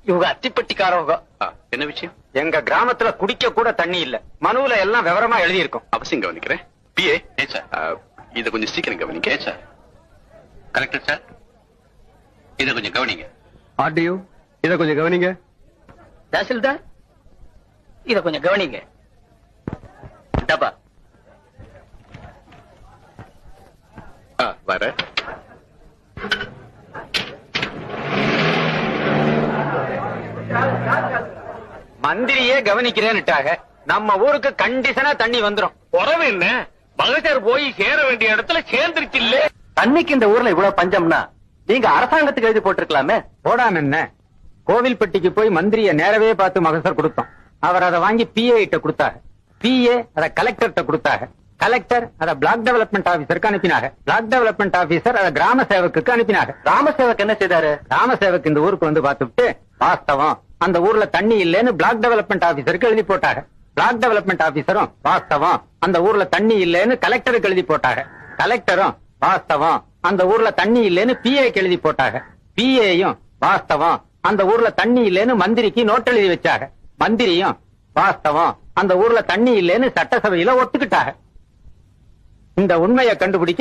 இவங்க அத்திப்பட்டிக்காரவங்க. என்ன விஷயம்? எங்க கிராமத்துல குடிக்க கூட தண்ணி இல்ல. மனுவுல எல்லாம் விவரமா எழுதி இருக்கும். அவசியம் கவனிக்கிறேன். பிஏ சார், இத கொஞ்சம் சீக்கிரம் கவனிக்க. சார், கரெக்டர் சார், இத கொஞ்சம் கவனிங்க. ஆர்டிஓ, இத கொஞ்சம் கவனிங்க. தாசில்தார், இத கொஞ்சம் கவனிங்க. டப்பா வர மந்திரியே கவனிக்கிறேன்னுட்டாக. நம்ம ஊருக்கு கண்டிஷனா தண்ணி வந்துரும். உறவு என்ன? மகசர் போய் சேர வேண்டிய இடத்துல சேர்ந்துருச்சு இல்ல. தண்ணிக்கு இந்த ஊர்ல இவ்வளவு பஞ்சம்னா நீங்க அரசாங்கத்துக்கு எழுதி போட்டிருக்கலாமே. போடாம என்ன, கோவில்பட்டிக்கு போய் மந்திரிய நேரவே பார்த்து மகசர் கொடுத்தோம். அவர் அதை வாங்கி பிஏ கிட்ட கொடுத்தாங்க. பிஏ அதை கலெக்டர்கிட்ட கொடுத்தாங்க. கலெக்டர் அதை பிளாக் டெவலப்மெண்ட் ஆபீசருக்கு அனுப்பினாங்க. பிளாக் டெவலப்மெண்ட் ஆபீசர் அதை கிராம சேவக்கு அனுப்பினாங்க. கிராம சேவக் என்ன செய்தாரு? கிராம சேவக் இந்த ஊருக்கு வந்து பார்த்துட்டு வாஸ்தவம் அந்த ஊர்ல தண்ணி இல்லைன்னு பிளாக் டெவலப்மெண்ட் ஆபீசருக்கு எழுதி போட்டாங்க. பிளாக் டெவலப்மெண்ட் ஆபீசரும் வாஸ்தவம் அந்த ஊர்ல தண்ணி இல்லைன்னு கலெக்டருக்கு எழுதி போட்டாங்க. கலெக்டரும் வாஸ்தவம் அந்த ஊர்ல தண்ணி இல்லைன்னு பிஏக்கு எழுதி போட்டாங்க. பிஏயும் வாஸ்தவம் அந்த ஊர்ல தண்ணி இல்லைன்னு மந்திரிக்கு நோட் எழுதி வச்சாங்க. மந்திரியும் வாஸ்தவம் அந்த ஊர்ல தண்ணி இல்லைன்னு சட்டசபையில ஒத்துக்கிட்டாங்க. இந்த உண்மையை கண்டுபிடிக்க